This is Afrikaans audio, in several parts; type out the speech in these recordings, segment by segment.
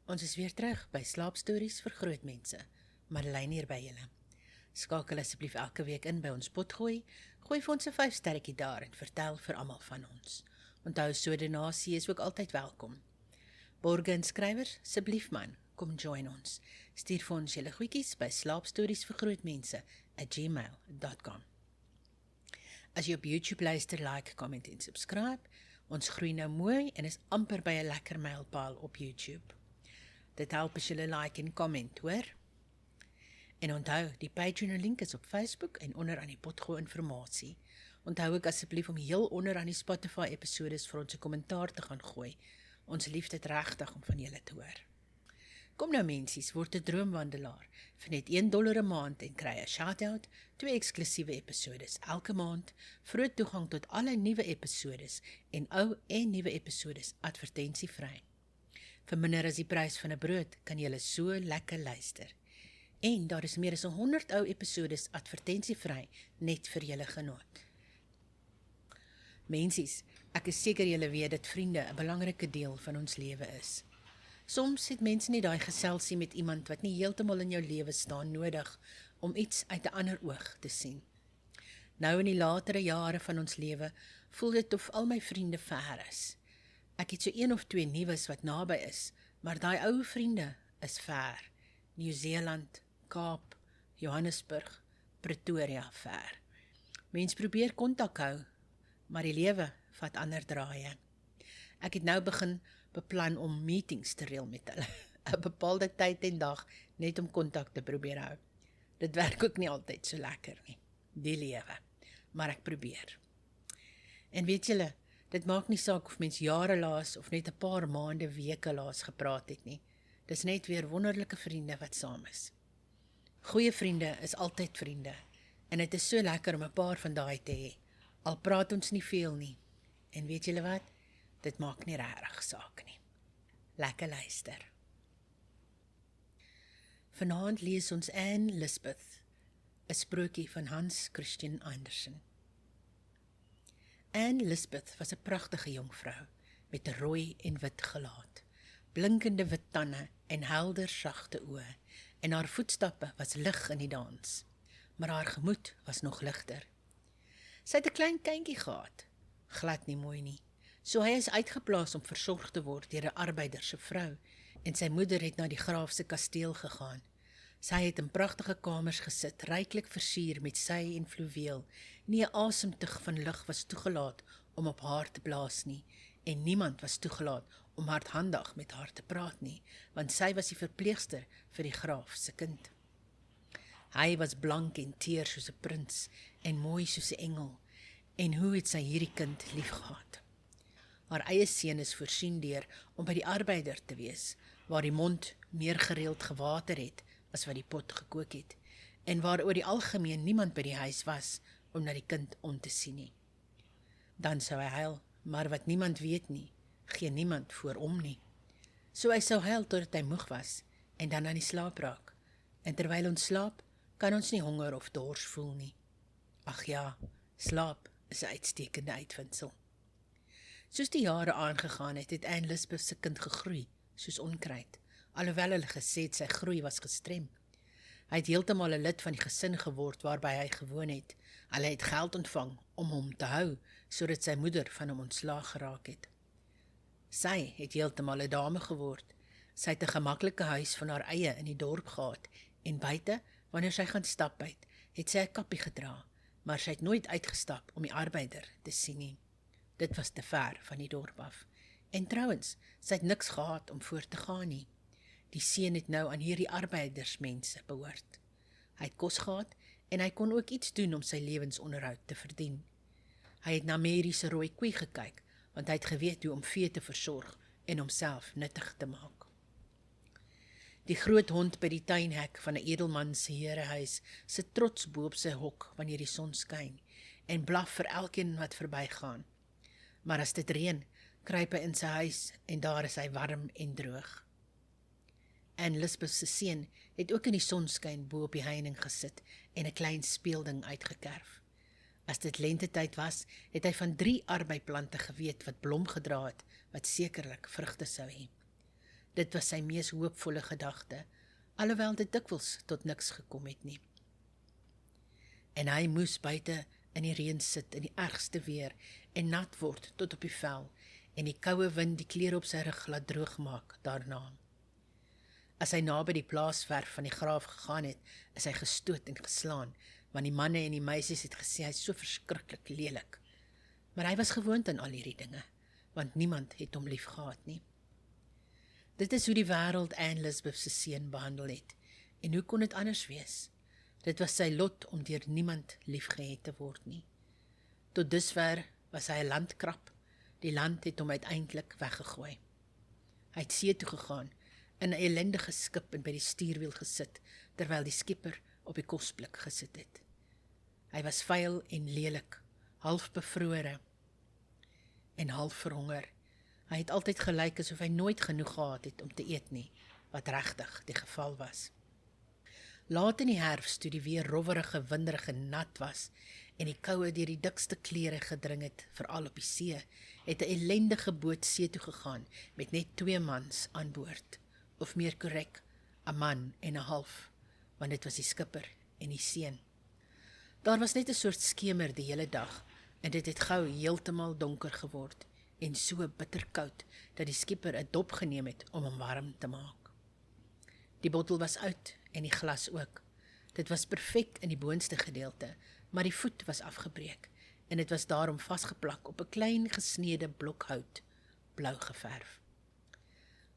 Ons is weer terug by Slaapstories vir grootmense. Madeleine hier by julle. Skakel asseblief elke week in by ons potgooi. Gooi vir ons 'n 5-sterretjie daar en vertel vir almal van ons. Onthou, so donasie is ook altyd welkom. Borge en skrywers, asseblief man, kom join ons. Stuur vir ons julle goedjies by slaapstoriesvirgrootmense@gmail.com. As jy op YouTube luister, like, comment en subscribe. Ons groei nou mooi en is amper by 'n lekker mylpaal op YouTube. Dit help as julle like en comment, hoor? En onthou, die Patreon link is op Facebook en onder aan die potgooi informasie. Onthou ook asseblief om heel onder aan die Spotify episodes vir ons 'n kommentaar te gaan gooi. Ons lief dit regtig om van julle te hoor. Kom nou mensies, word 'n droomwandelaar vir net $1 'n maand en kry 'n shout-out, 2 eksklusiewe episodes elke maand, vroeg toegang tot alle nuwe episodes en ou en nuwe episodes advertensievry. Vir minder as die prys van 'n brood kan jy so lekker luister. En daar is meer as 100 ou episodes advertensievry net vir julle genot. Mensies, ek is seker julle weet dat vriende 'n belangrike deel van ons lewe is. Soms het mense nie daai geselsie met iemand wat nie heeltemal in jou lewe staan nodig om iets uit 'n ander oog te sien. Nou in die latere jare van ons lewe voel dit of al my vriende ver is. Ek het so 1 of 2 nuus wat naby is, maar daai ou vriende is ver. Nieu-Seeland, Kaap, Johannesburg, Pretoria ver. Mens probeer kontak hou, maar die lewe vat ander draaie. Ek het nou begin beplan om meetings te reël met hulle, 'n bepaalde tyd en dag, net om kontak te probeer hou. Dit werk ook nie altyd so lekker nie, die lewe, maar ek probeer. En weet julle, dit maak nie saak of mens jare laas of net 'n paar maande, weke laas gepraat het nie. Dis net weer wonderlike vriende wat saam is. Goeie vriende is altyd vriende, en dit is so lekker om 'n paar van daai te hê. Al praat ons nie veel nie. En weet julle wat? Dit maak nie regtig saak nie. Lekker luister. Vanaand lees ons Anne Lisbeth, 'n sprokie van Hans Christian Andersen. Anne Lisbeth was 'n pragtige jong vrou met 'n rooi en wit gelaat, blinkende wit tande en helder sagte oë, en haar voetstappe was lig in die dans, maar haar gemoed was nog ligter. Sy het 'n klein kindjie gehad, glad nie mooi nie. So hy is uitgeplaas om versorg te word deur 'n arbeider se vrou, en sy moeder het na die graaf se kasteel gegaan. Sy het in pragtige kamers gesit, ryklik versier met sy en fluweel. Nie 'n asemtug van lug was toegelaat om op haar te blaas nie, en niemand was toegelaat om hardhandig met haar te praat nie, want sy was die verpleegster vir die graaf se kind. Hy was blank en teer soos 'n prins, en mooi soos 'n engel, en hoe het sy hierdie kind liefgehad? Haar eie seun is voorsien deur om by die arbeider te wees, waar die mond meer gereeld gewater het as wat die pot gekook het, en waar oor die algemeen niemand by die huis was om na die kind om te sien nie. Dan sou hy huil, maar wat niemand weet nie, gee niemand voor om nie. So hy sou huil totdat hy moeg was, en dan aan die slaap raak. En terwyl ons slaap, kan ons nie honger of dors voel nie. Ag ja, slaap is 'n uitstekende uitvindsel. Soos die jare aangegaan het, het Anne Lisbeth se kind gegroei, soos onkruid, alhoewel hulle gesê het sy groei was gestrem. Hy het heeltemal 'n lid van die gesin geword waarby hy gewoon het. Hulle het geld ontvang om hom te hou, sodat sy moeder van hom ontslaag geraak het. Sy het heeltemal 'n dame geword. Sy het 'n gemaklike huis van haar eie in die dorp gehad, en buite, wanneer sy gaan stap het sy 'n kappie gedra, maar sy het nooit uitgestap om die arbeider te sien nie. Dit was te ver van die dorp af. En trouwens, sy het niks gehad om voor te gaan nie. Die seun het nou aan hierdie arbeidersmense behoort. Hy het kos gehad, en hy kon ook iets doen om sy lewensonderhoud te verdien. Hy het na Mary se rooi koei gekyk, want hy het geweet hoe om vee te versorg en homself nuttig te maak. Die groot hond by die tuinhek van 'n edelman se herehuis sit trots bo op sy hok wanneer die son skyn, en blaf vir elkeen wat verbygaan. Maar as dit reën, kruip hy in sy huis, en daar is hy warm en droog. Anne Lisbeth se seun het ook in die sonskyn bo op die heining gesit en 'n klein speelding uitgekerf. As dit lentetyd was, het hy van 3 arbeiplante geweet wat blom gedra het, wat sekerlik vrugte sou hê. Dit was sy mees hoopvolle gedagte, alhoewel dit dikwels tot niks gekom het nie. En hy moes buite in die reën sit in die ergste weer en nat word tot op die vel en die koue wind die klere op sy rug laat droog maak daarna. As hy naby die plaaswerf van die graaf gegaan het, is hy gestoot en geslaan, want die manne en die meisies het gesê hy is so verskriklik lelik. Maar hy was gewoond aan al hierdie dinge, want niemand het hom lief gehad nie. Dit is hoe die wêreld Anne Lisbeth se seun behandel het, en hoe kon dit anders wees? Dit was sy lot om deur niemand liefgehet te word nie. Tot dusver was hy 'n landkrab, die land het hom uiteindelik weggegooi. Hy het see toe gegaan, in 'n ellendige skip en by die stuurwiel gesit, terwyl die skipper op die kosblik gesit het. Hy was vuil en lelik, half bevrore en half verhonger. Hy het altyd gelyk asof hy nooit genoeg gehad het om te eet nie, wat regtig die geval was. Laat in die herfst, toe die weer rowwerige, winderige nat was en die koue deur die dikste klere gedring het, veral op die see, het 'n ellendige boot see toe gegaan met net 2 mans aan boord, of meer korrek, 'n man en 'n half, want dit was die skipper en die seun. Daar was net 'n soort skemer die hele dag, en dit het gou heeltemal donker geword, en so bitterkoud, dat die skipper 'n dop geneem het om hom warm te maak. Die bottel was uit, en die glas ook. Dit was perfek in die boonste gedeelte, maar die voet was afgebreek, en dit was daarom vasgeplak op 'n klein gesnede blok hout, blou geverf.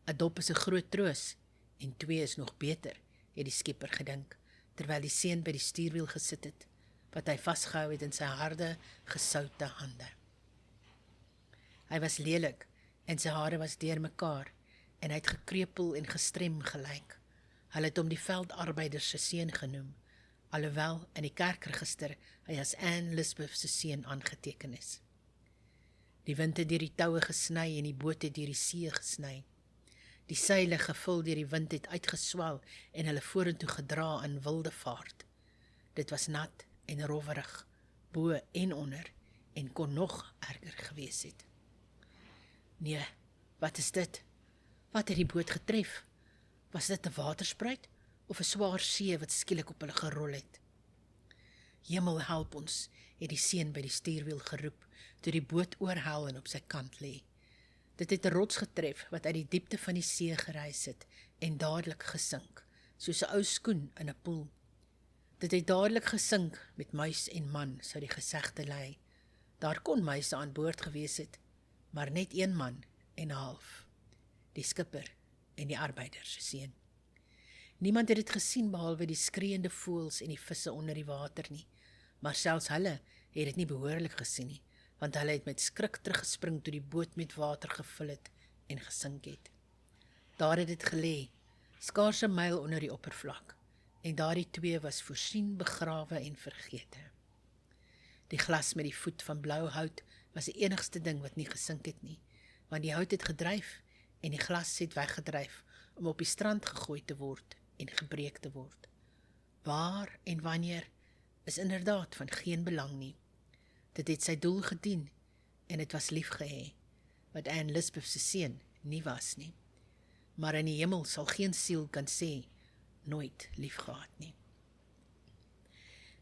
'n Dop is 'n groot troos, en 2 is nog beter, het die skipper gedink, terwyl die seun by die stuurwiel gesit het, wat hy vasgehou het in sy harde, gesoute hande. Hy was lelik, en sy hare was deurmekaar, en hy het gekrepel en gestrem gelyk. Hulle het hom die veldarbeiders se seun genoem, alhoewel in die kerkregister hy as Anne Lisbeth se seun aangeteken is. Die wind het deur die toue gesny en die boot het deur die see gesny. Die seile gevul deur die wind het uitgeswel en hulle vorentoe gedra in wilde vaart. Dit was nat en rowwerig, bo en onder, en kon nog erger gewees het. Nee, wat is dit? Wat het die boot getref? Was dit 'n waterspruit of 'n swaar see wat skielik op hulle gerol het? Hemel help ons, het die seun by die stuurwiel geroep, toe die boot oorhel en op sy kant lê. Dit het 'n rots getref wat uit die diepte van die see gereis het en dadelik gesink, soos 'n ou skoen in 'n poel. Dit het dadelik gesink met muis en man, sou die gesegde lei. Daar kon muise aan boord gewees het, maar net 1 man en 'n half, die skipper en die arbeider se seun. Niemand het dit gesien behalwe die skreeende voëls en die visse onder die water nie, maar selfs hulle het dit nie behoorlik gesien nie, want hulle het met skrik teruggespring toe die boot met water gevul het en gesink het. Daar het dit gelê, skaars 'n myl onder die oppervlak, en daardie 2 was voorsien, begrawe en vergete. Die glas met die voet van blou hout was die enigste ding wat nie gesink het nie, want die hout het gedryf en die glas het weggedryf om op die strand gegooi te word en gebreek te word. Waar en wanneer is inderdaad van geen belang nie. Dit het sy doel gedien en dit was liefgehê, wat Anne Lisbeth se seun nie was nie. Maar in die hemel sal geen siel kan sê, nooit liefgehad nie.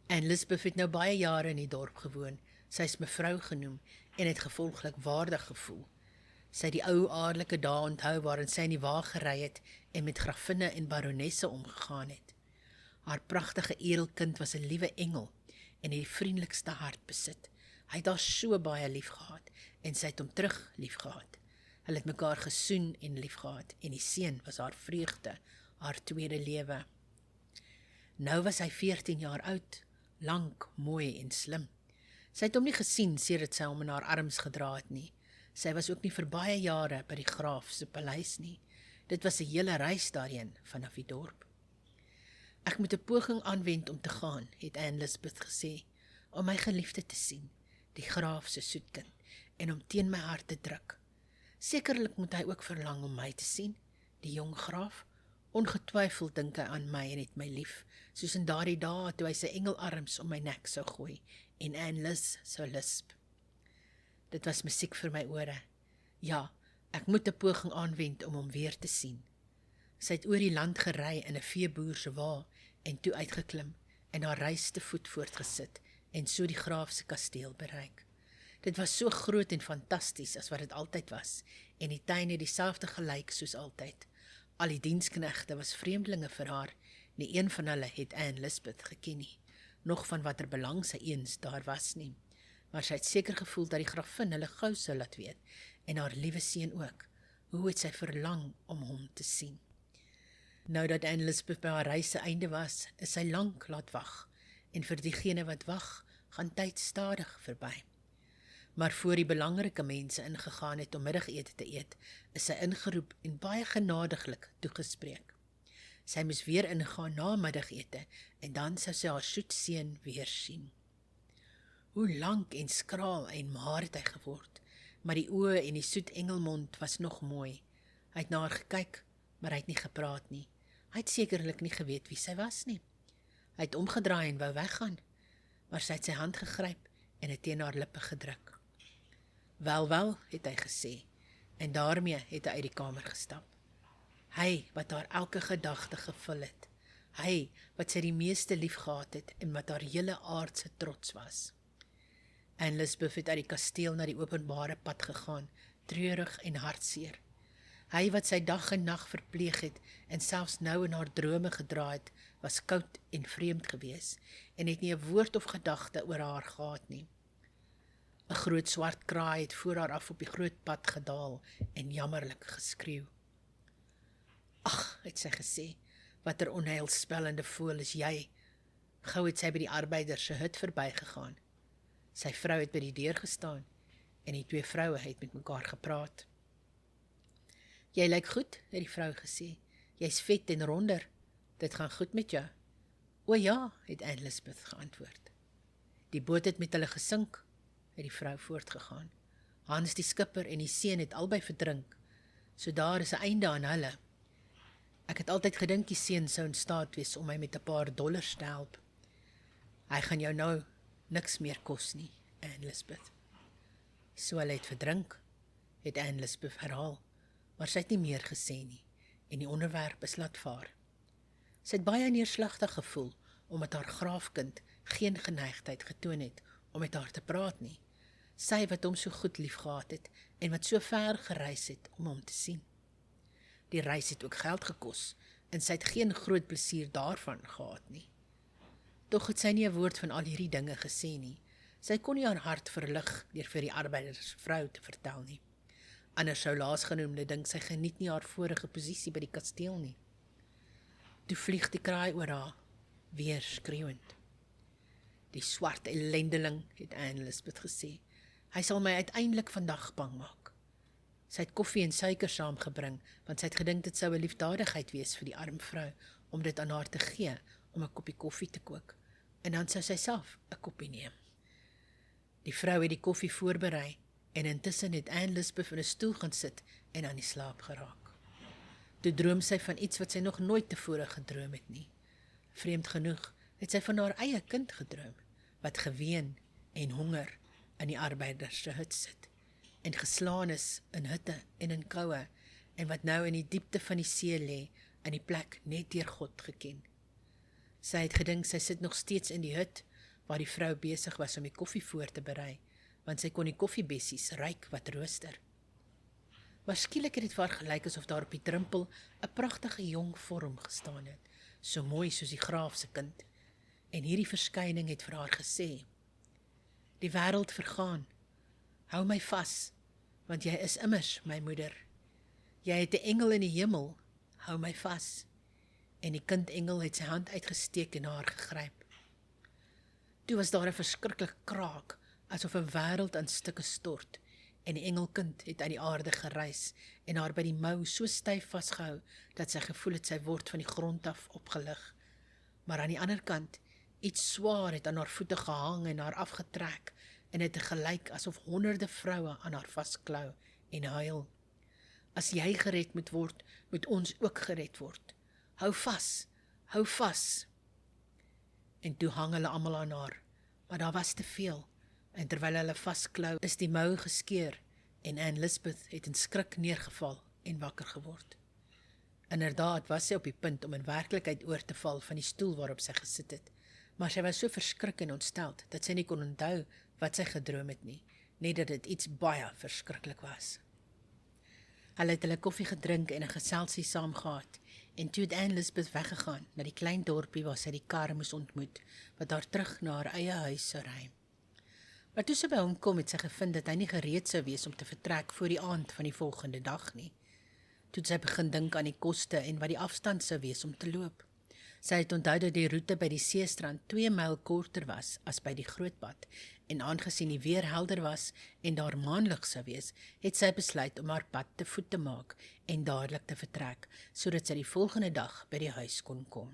Anne Lisbeth het nou baie jare in die dorp gewoon. Sy is mevrou genoem en het gevolglik waardig gevoel. Sy het die ou adelike dae onthou waarin sy in die wa gery het en met grafinne en baronesse omgegaan het. Haar pragtige edelkind was 'n liewe engel en het die vriendelikste hart besit. Hy het haar so baie lief gehad en sy het hom terug lief gehad. Hulle het mekaar gesoen en lief gehad en die seun was haar vreugde, haar tweede lewe. Nou was hy 14 jaar oud, lank, mooi en slim. Sy het hom nie gesien sedert sy hom in haar arms gedra het nie. Sy was ook nie vir baie jare by die graaf se paleis nie. Dit was 'n hele reis daarheen vanaf die dorp. Ek moet 'n poging aanwend om te gaan, het Anne Lisbeth gesê, om my geliefde te sien, die graaf se soetkind, en om teen my hart te druk. Sekerlik moet hy ook verlang om my te sien, die jong graaf. Ongetwyfeld dink hy aan my en het my lief, soos in daardie dae toe hy sy engelarms om my nek sou gooi en Anne Lis sou lisp. Dit was musiek vir my ore. Ja, Ek moet 'n poging aanwend om hom weer te sien. Sy het oor die land gery in 'n veeboer se wa en toe uitgeklim en haar reis te voet voortgesit en so die graaf se kasteel bereik. Dit was so groot en fantasties as wat dit altyd was en die tuin het dieselfde gelyk soos altyd. Al die diensknegte was vreemdelinge vir haar, nie een van hulle het Anne Lisbeth geken nie, nog van watter belang sy eens daar was nie. Maar sy het seker gevoel dat die grafin hulle gou sou laat weet, en haar liewe seun ook. Hoe het sy verlang om hom te sien? Nou dat Anne Lisbeth by haar reis se einde was, is sy lank laat wag, en vir diegene wat wag, gaan tyd stadig verby. Maar voor die belangrike mense ingegaan het om middagete te eet, is sy ingeroep en baie genadiglik toegespreek. Sy moes weer ingaan na middagete, en dan sou sy haar soet seun weer sien. Hoe lank en skraal en maar het hy geword, maar die oë en die soet engelmond was nog mooi. Hy het na haar gekyk, maar hy het nie gepraat nie. Hy het sekerlik nie geweet wie sy was nie. Hy het omgedraai en wou weggaan, maar sy het sy hand gegryp en het teen haar lippe gedruk. Wel, het hy gesê, en daarmee het hy uit die kamer gestap. Hy wat haar elke gedagte gevul het, hy wat sy die meeste lief gehad het en wat haar hele aardse trots was. Anne Lisbeth het uit die kasteel na die openbare pad gegaan, treurig en hartseer. Hy wat sy dag en nag verpleeg het en selfs nou in haar drome gedra het, was koud en vreemd gewees en het nie 'n woord of gedagte oor haar gehad nie. 'n Groot swart kraai het voor haar af op die groot pad gedaal en jammerlik geskreeu. Ag, het sy gesê, watter onheilspellende voël is jy. Gou het sy by die arbeiders se hut verbygegaan. Sy vrou het by die deur gestaan en die twee vroue het met mekaar gepraat. Jy lyk goed, het die vrou gesê. Jy's vet en ronder. Dit gaan goed met jou. O ja, het Anne Lisbeth geantwoord. Die boot het met hulle gesink, het die vrou voortgegaan. Hans die skipper en die seun het albei verdrink, so daar is 'n einde aan hulle. Ek het altyd gedink die seun sou in staat wees om my met 'n paar dollars te help. Hy gaan jou nou niks meer kos nie, Anne Lisbeth. So hulle het verdrink, het Anne Lisbeth herhaal, maar sy het nie meer gesê nie, en die onderwerp is laat vaar. Sy het baie neerslagtig gevoel, omdat haar graafkind geen geneigtheid getoon het om met haar te praat nie. Sy wat hom so goed lief gehad het, en wat so ver gereis het om hom te sien. Die reis het ook geld gekos, en sy het geen groot plesier daarvan gehad nie. Tog het sy nie 'n woord van al hierdie dinge gesê nie. Sy kon nie haar hart verlig deur vir die arbeidersvrou te vertel nie. Anders sou laasgenoemde dink sy geniet nie haar vorige posisie by die kasteel nie. Toe vlieg die kraai oor haar, weer skreeuend. Die swart ellendeling, het Anne Lisbeth gesê. Hy sal my uiteindelik vandag bang maak. Sy het koffie en suiker saamgebring, want sy het gedink dit sou 'n liefdadigheid wees vir die arm vrou, om dit aan haar te gee, om 'n koppie koffie te kook, en dan sou sy self 'n koppie neem. Die vrou het die koffie voorberei, en intussen het Anne Lisbeth in 'n stoel gaan sit en aan die slaap geraak. Toe droom sy van iets wat sy nog nooit tevore gedroom het nie. Vreemd genoeg het sy van haar eie kind gedroom, wat geween en honger in die arbeiders se hut sit, en geslaan is in hitte en in koue, en wat nou in die diepte van die see lê, in die plek net deur God geken. Sy het gedink sy sit nog steeds in die hut, waar die vrou besig was om die koffie voor te berei, want sy kon die koffiebessies ruik wat rooster. Waarskynlik het dit vir haar gelyk asof daar op die drempel 'n pragtige jong vorm gestaan het, so mooi soos die graaf se kind, en hierdie verskyning het vir haar gesê, die wêreld vergaan, hou my vas, want jy is immers my moeder. Jy het 'n engel in die hemel, hou my vas. En die kindengel het sy hand uitgesteek en haar gegryp. Toe was daar 'n verskriklike kraak, asof 'n wêreld aan stukke stort, en die engelkind het uit die aarde gereis en haar by die mou so styf vasgehou, dat sy gevoel het sy word van die grond af opgelig. Maar aan die ander kant, iets swaar het aan haar voete gehang en haar afgetrek, en het gelyk asof honderde vroue aan haar vasklou en huil. As jy gered moet word, moet ons ook gered word. Hou vas, hou vas. En toe hang hulle almal aan haar, maar daar was te veel, en terwyl hulle vasklou, is die mou geskeur, en Anne Lisbeth het in skrik neergeval en wakker geword. Inderdaad was sy op die punt om in werklikheid oor te val van die stoel waarop sy gesit het, maar sy was so verskrik en ontsteld, dat sy nie kon onthou wat sy gedroom het nie, net dat dit iets baie verskriklik was. Hulle het hulle koffie gedrink en 'n geselsie saam gehad, en toe het Anne Lisbeth weggegaan na die klein dorpie waar sy die kar moes ontmoet, wat haar terug na haar eie huis sou ry. Maar toe sy by hom kom, het sy gevind dat hy nie gereed sou wees om te vertrek voor die aand van die volgende dag nie. Toe het sy begin dink aan die koste en wat die afstand sou wees om te loop. Sy het onthou dat die roete by die seestrand 2 myl korter was as by die Grootbad, en aangesien die weer helder was en daar maanlig sou wees, het sy besluit om haar pad te voet te maak en dadelik te vertrek, sodat sy die volgende dag by die huis kon kom.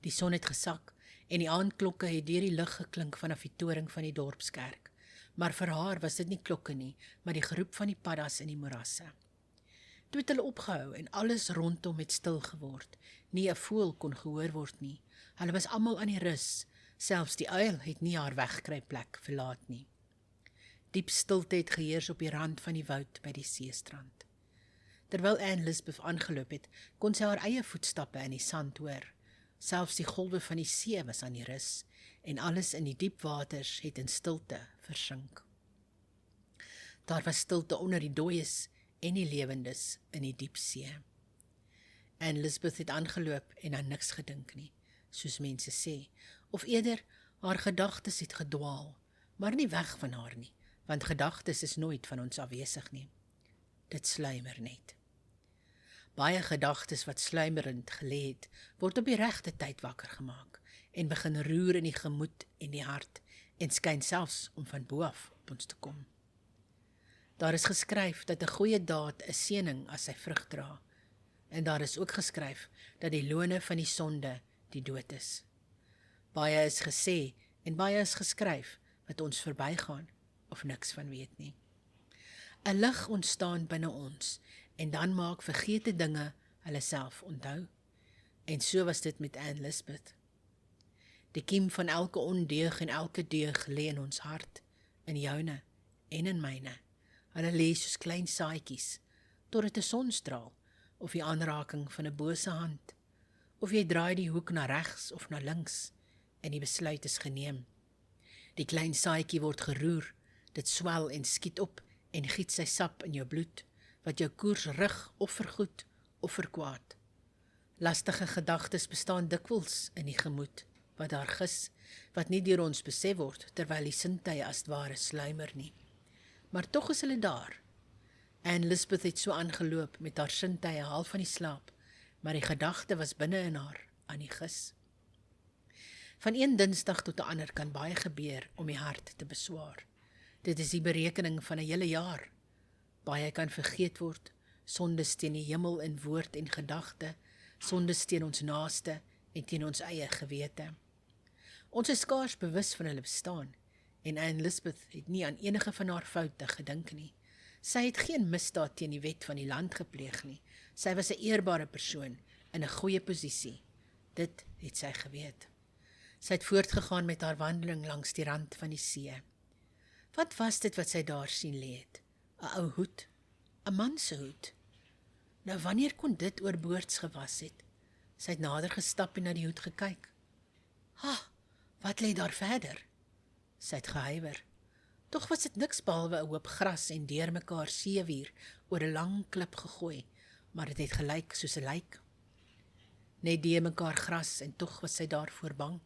Die son het gesak en die aandklokke het deur die lug geklink vanaf die toring van die dorpskerk, maar vir haar was dit nie klokke nie, maar die geroep van die paddas in die morasse. Toe het hulle opgehou en alles rondom het stil geword. Nie 'n voël kon gehoor word nie. Hulle was almal aan die rus. Selfs die uil het nie haar wegkruipplek verlaat nie. Diep stilte het geheers op die rand van die woud by die seestrand. Terwyl Anne Lisbeth aangeloop het, kon sy haar eie voetstappe in die sand hoor. Selfs die golwe van die see was aan die rus, en alles in die diep waters het in stilte versink. Daar was stilte onder die dooies en die lewendes in die diep see. Anne Lisbeth het aangeloop en aan niks gedink nie, soos mense sê, of eerder, haar gedagtes het gedwaal, maar nie weg van haar nie, want gedagtes is nooit van ons afwesig nie. Dit sluimer net. Baie gedagtes wat sluimerend gelê het, word op die regte tyd wakker gemaak, en begin roer in die gemoed en die hart, en skyn selfs om van bo af op ons te kom. Daar is geskryf dat 'n goeie daad 'n seëning as sy vrug dra, en daar is ook geskryf dat die lone van die sonde die dood is. Baie is gesê en baie is geskryf wat ons verbygaan of niks van weet nie. 'n Lig ontstaan binne ons en dan maak vergete dinge hulle self onthou. En so was dit met Anne Lisbeth. Die kiem van elke ondeug en elke deug lê in ons hart, in joune en in myne. Hulle lê soos klein saadjies, totdat 'n sonstraal of die aanraking van 'n bose hand, of jy draai die hoek na regs of na links, en die besluit is geneem. Die klein saadjie word geroer, dit swel en skiet op, en giet sy sap in jou bloed, wat jou koers rig of vergoed of verkwaad. Lastige gedagtes bestaan dikwels in die gemoed, wat daar gis, wat nie deur ons besef word, terwyl die sintuie as ware sluimer nie. Maar tog is hulle daar. Anne Lisbeth het so aangeloop met haar sintuie half van die slaap, maar die gedagte was binne in haar, aan die gis. Van een dinsdag tot 'n ander kan baie gebeur om die hart te beswaar. Dit is die berekening van 'n hele jaar. Baie kan vergeet word, sondes teen die hemel in woord en gedagte, sondes teen ons naaste en teen ons eie gewete. Ons is skaars bewus van hulle bestaan, en Anne Lisbeth het nie aan enige van haar foute gedink nie. Sy het geen misdaad teen die wet van die land gepleeg nie. Sy was 'n eerbare persoon in 'n goeie posisie. Dit het sy geweet. Sy het voortgegaan met haar wandeling langs die rand van die see. Wat was dit wat sy daar sien lê het? 'n Ou hoed, 'n man se hoed. Nou wanneer kon dit oorboords gewas het? Sy het nader gestap en na die hoed gekyk. Ha, wat lê daar verder? Sy het gehuiwer. Tog was dit niks behalwe 'n hoop gras en deurmekaar seewier oor 'n lang klip gegooi, maar dit het gelyk soos 'n lijk. Net deurmekaar gras en tog was sy daarvoor bang.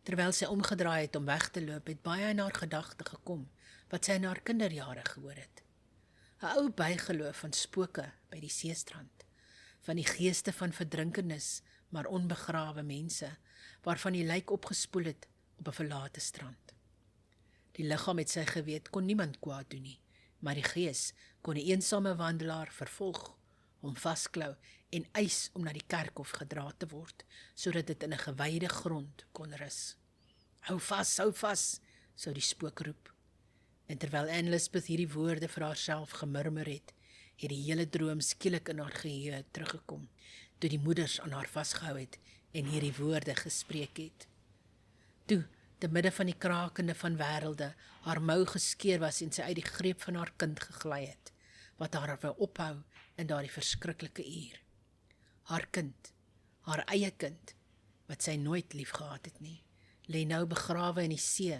Terwyl sy omgedraai het om weg te loop, het baie in haar gedagte gekom, wat sy in haar kinderjare gehoor het. 'n Ou bygeloof van spooke by die seestrand, van die geeste van verdrinkenis, maar onbegrawe mense, waarvan die lijk opgespoel het op 'n verlate strand. Die liggaam het sy geweet kon niemand kwaad doen nie, maar die gees kon 'n eensame wandelaar vervolg, hom vasklou en eis om na die kerkhof gedra te word, sodat dit in 'n gewyde grond kon rus. Hou vas, sou die spook roep. En terwyl Anne Lisbeth hierdie woorde vir haarself gemurmur het die hele droom skielik in haar geheue teruggekom, toe die moeders aan haar vasgehou het en hierdie woorde gespreek het. Toe Te midde van die krakende van wêrelde, haar mou geskeur was en sy uit die greep van haar kind gegly het, wat haar wou ophou in daardie verskriklike uur. Haar kind, haar eie kind, wat sy nooit lief gehad het nie, lê nou begrawe in die see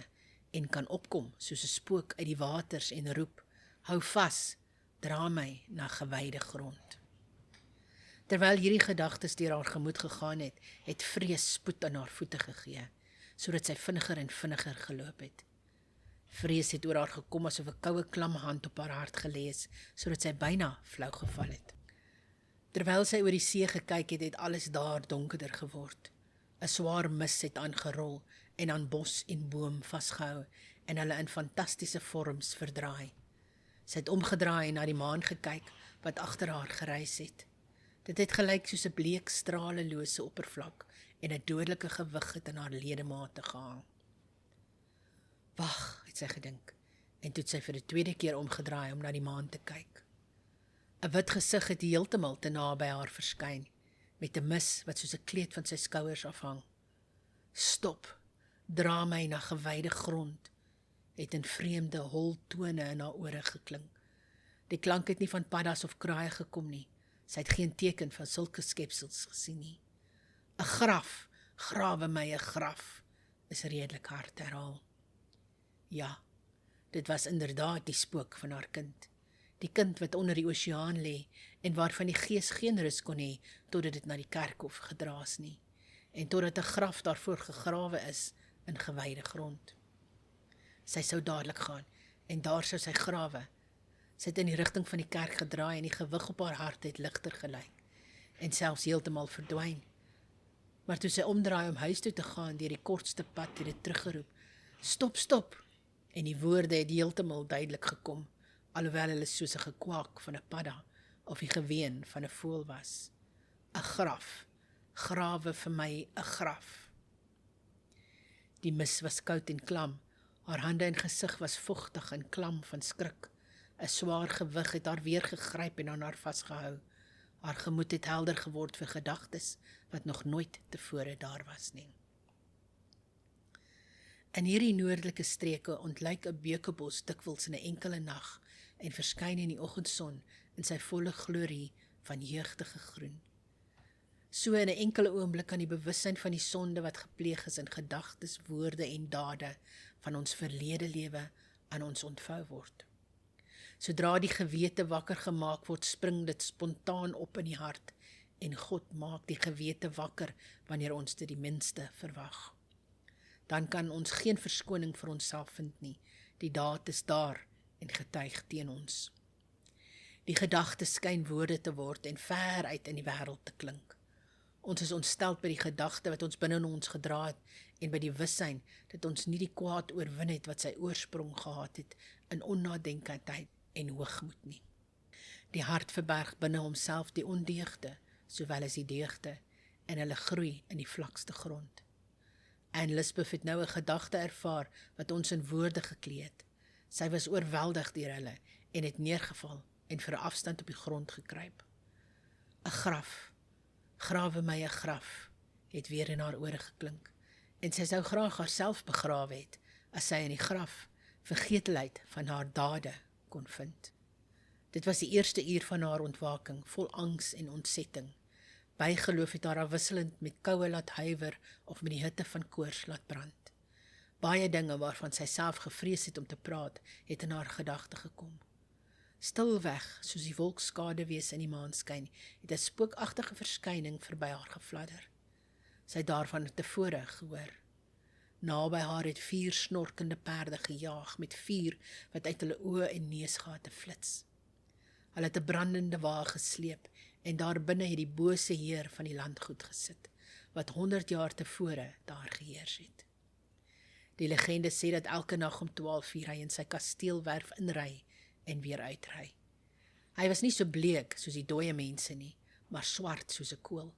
en kan opkom soos 'n spook uit die waters en roep, hou vas, dra my na gewyde grond. Terwyl hierdie gedagtes deur haar gemoed gegaan het, het vrees spoed aan haar voete gegee, sodat sy vinniger en vinniger geloop het. Vrees het oor haar gekom asof 'n koue klam hand op haar hart gelê is, sodat sy byna flou geval het. Terwyl sy oor die see gekyk het, het alles daar donkerder geword. 'n Swaar mis het aangerol en aan bos en boom vasgehou en hulle in fantastiese vorms verdraai. Sy het omgedraai en na die maan gekyk wat agter haar gereis het. Dit het gelyk soos 'n bleek stralelose oppervlak en 'n dodelike gewig het in haar ledemate gehang. Wag, het sy gedink, en toe het sy vir die tweede keer omgedraai om na die maan te kyk. 'n Wit gesig het heeltemal te naby haar verskyn, met 'n mis wat soos 'n kleed van sy skouers afhang. Stop, dra my na gewyde grond, het in vreemde hol tone in haar ore geklink. Die klank het nie van paddas of kraaie gekom nie. Sy het geen teken van sulke skepsels gesien nie. 'n Graf, grawe my 'n graf, is redelik hard herhaal. Ja, dit was inderdaad die spook van haar kind. Die kind wat onder die oseaan lê en waarvan die gees geen rus kon hê totdat dit na die kerkhof gedra is nie en totdat 'n graf daarvoor gegrawe is in gewyde grond. Sy sou dadelik gaan en daar sou sy grawe. Sy het in die rigting van die kerk gedraai en die gewig op haar hart het ligter gelyk en selfs heeltemal verdwyn. Maar toe sy omdraai om huis toe te gaan deur die kortste pad het dit teruggeroep, stop, stop, en die woorde het heeltemal duidelik gekom, alhoewel hulle soos 'n gekwaak van 'n padda of die geween van 'n voël was. 'n Graf, grawe vir my 'n graf. Die mis was koud en klam, haar hande en gesig was vochtig en klam van skrik. 'n Swaar gewig het haar weer gegryp en aan haar vasgehou. Haar gemoed het helder geword vir gedagtes wat nog nooit tevore daar was nie. In hierdie noordelike streke ontlyk 'n beukebos dikwels in 'n enkele nag en verskyn in die oggendson in sy volle glorie van jeugdige groen. So in 'n enkele oomblik kan die bewussyn van die sonde wat gepleeg is in gedagtes, woorde en dade van ons verlede lewe aan ons ontvou word. Sodra die gewete wakker gemaak word, spring dit spontaan op in die hart en God maak die gewete wakker wanneer ons dit die minste verwag. Dan kan ons geen verskoning vir onsself vind nie. Die daad is daar en getuig teen ons. Die gedagte skyn woorde te word en ver uit in die wêreld te klink. Ons is ontstel by die gedagte wat ons binne in ons gedra het en by die wissyn dat ons nie die kwaad oorwin het wat sy oorsprong gehad het in onnadenkendheid en hoogmoed nie. Die hart verberg binne homself die ondeugde, sowel as die deugde, en hulle groei in die vlakste grond. Anne Lisbeth het nou 'n gedagte ervaar wat ons in woorde geklee het. Sy was oorweldig deur hulle en het neergeval en vir 'n afstand op die grond gekruip. 'n Graf, grawe my 'n graf, het weer in haar ore geklink, en sy sou graag haarself begrawe het, as sy in die graf vergetelheid van haar dade kon vind. Dit was die eerste uur van haar ontwaking, vol angs en ontsetting. Bygeloof het haar afwisselend met koue laat huiwer of met die hitte van koors laat brand. Baie dinge waarvan sy self gevrees het om te praat, het in haar gedagte gekom. Stilweg, soos die wolkskaduwees in die maanskyn, het 'n spookagtige verskyning verby haar gefladder. Sy het daarvan tevore gehoor. Naby haar het 4 snorkende perde gejaag met vuur wat uit hulle oë en neusgate flits. Hulle het 'n brandende wa gesleep en daar binne het die bose heer van die landgoed gesit, wat 100 jaar tevore daar geheers het. Die legende sê dat elke nag om 12:00 hy in sy kasteelwerf inry en weer uitry. Hy was nie so bleek soos die dooie mense nie, maar swart soos 'n kool.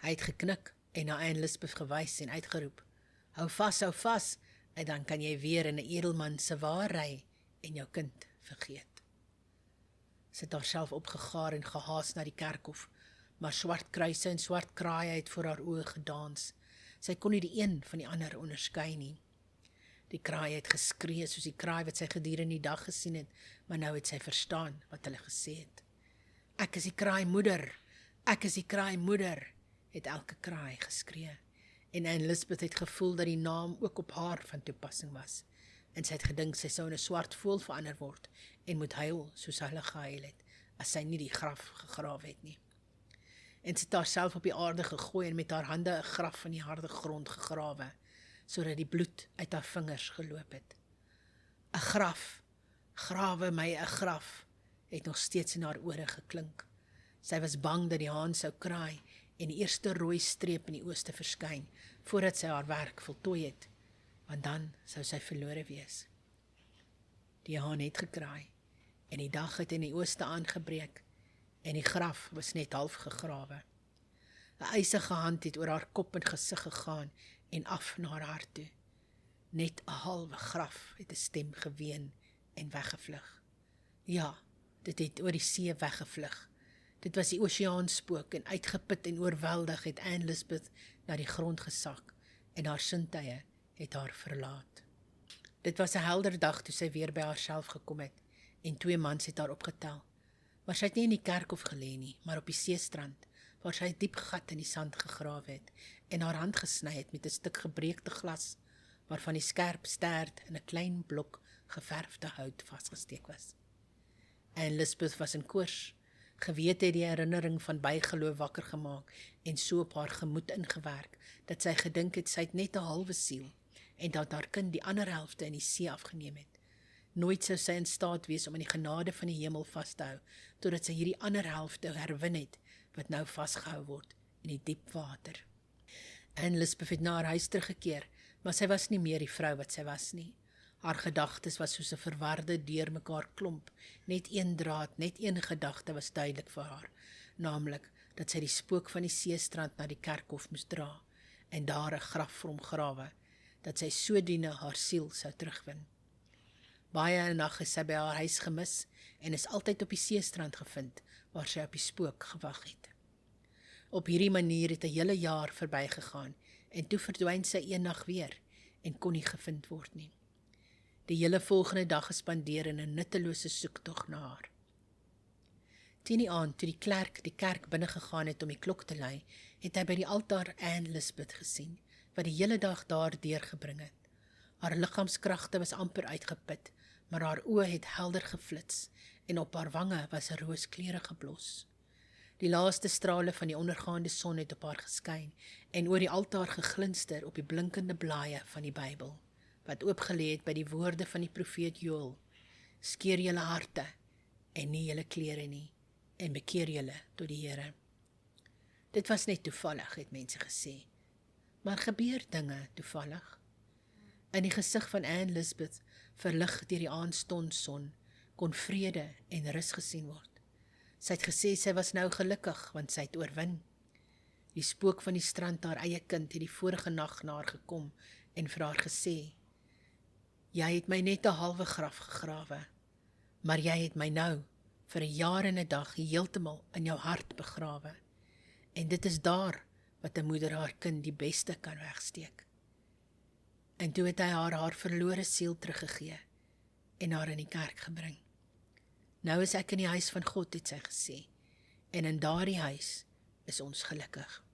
Hy het geknik en na Anne Lisbeth gewys en uitgeroep, hou vas, en dan kan jy weer in 'n edelman se wa ry en jou kind vergeet. Sy het haarself opgegaar en gehaas na die kerkhof, maar swart kruise en swart kraaie het voor haar oë gedans. Sy kon nie die een van die ander onderskei nie. Die kraai het geskree soos die kraai wat sy gedurende die dag gesien het, maar nou het sy verstaan wat hulle gesê het. Ek is die kraai moeder, ek is die kraai moeder, het elke kraai geskree. En Anne Lisbeth het gevoel dat die naam ook op haar van toepassing was. En sy het gedink sy sou in 'n swart voël verander word en moet huil soos hulle gehuil het, as sy nie die graf gegrawe het nie. En sy het haarself op die aarde gegooi en met haar hande 'n graf van die harde grond gegrawe, sodat die bloed uit haar vingers geloop het. 'n Graf, grawe my 'n graf, het nog steeds in haar ore geklink. Sy was bang dat die haan sou kraai en die eerste rooi streep in die ooste verskyn, voordat sy haar werk voltooi het, want dan sou sy verlore wees. Die haan het gekraai, en die dag het in die ooste aangebreek, en die graf was net half gegrawe. 'n Ysige hand het oor haar kop en gesig gegaan, en af na haar hart toe. Net 'n halwe graf het 'n stem geween en weggevlug. Ja, dit het oor die see weggevlug. Dit was die oseaanspook en uitgeput en oorweldig het Anne Lisbeth na die grond gesak en haar sintuie het haar verlaat. Dit was 'n helder dag toe sy weer by haarself gekom het en 2 mans het haar opgetel. Maar sy het nie in die kerkhof gelê nie, maar op die seestrand, waar sy 'n diep gat in die sand gegrawe het en haar hand gesny het met 'n stuk gebreekte glas, waarvan die skerp stert in 'n klein blok geverfde hout vasgesteek was. En Lisbeth was in koors. Gewete het die herinnering van bygeloof wakker gemaak en so op haar gemoed ingewerk, dat sy gedink het sy het net 'n halwe siel en dat haar kind die ander helfte in die see afgeneem het. Nooit sou sy in staat wees om in die genade van die hemel vas te hou, totdat sy hierdie ander helfte herwin het, wat nou vasgehou word in die diep water. En Lisbeth het na haar huis teruggekeer, maar sy was nie meer die vrou wat sy was nie. Haar gedagtes was soos 'n verwarde deurmekaar klomp, net een draad, net een gedagte was duidelik vir haar, naamlik dat sy die spook van die seestrand na die kerkhof moes dra, en daar 'n graf vir hom grawe, dat sy sodoende haar siel sou terugwin. Baie 'n nag is sy by haar huis gemis, en is altyd op die seestrand gevind, waar sy op die spook gewag het. Op hierdie manier het 'n hele jaar verbygegaan, en toe verdwyn sy eendag weer, en kon nie gevind word nie. Die hele volgende dag gespandeer in 'n nuttelose soektog na haar. Teen die aand, toe die klerk die kerk binnegegaan het om die klok te lui, het hy by die altaar Anne Lisbeth gesien, wat die hele dag daar deurgebring het. Haar liggaamskragte was amper uitgeput, maar haar oë het helder geflits, en op haar wange was 'n rooskleurige blos. Die laaste strale van die ondergaande son het op haar geskyn, en oor die altaar geglinster op die blinkende blaaie van die Bybel, wat oopgelê het by die woorde van die profeet Joël: "Skeer julle harte, en nie julle klere nie, en bekeer julle tot die Here." Dit was net toevallig, het mense gesê, maar gebeur dinge toevallig? In die gesig van Anne Lisbeth, verlig deur die aanstondson, kon vrede en rus gesien word. Sy het gesê sy was nou gelukkig, want sy het oorwin. Die spook van die strand, haar eie kind, het die vorige nag na haar gekom en vir haar gesê: "Jy het my net 'n halwe graf gegrawe, maar jy het my nou vir 'n jaar en 'n dag heeltemal in jou hart begrawe. En dit is daar wat 'n moeder haar kind die beste kan wegsteek." En toe het hy haar verlore siel teruggegee en haar in die kerk gebring. "Nou is ek in die huis van God," het sy gesê, "en in daardie huis is ons gelukkig."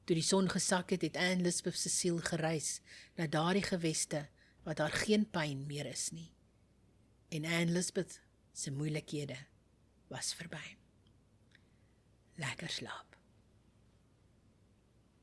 Toe die son gesak het, het Anne Lisbeth se siel gereis na daardie geweste wat daar geen pyn meer is nie. En Anne Lisbeth se moeilikhede was verby. Lekker slaap.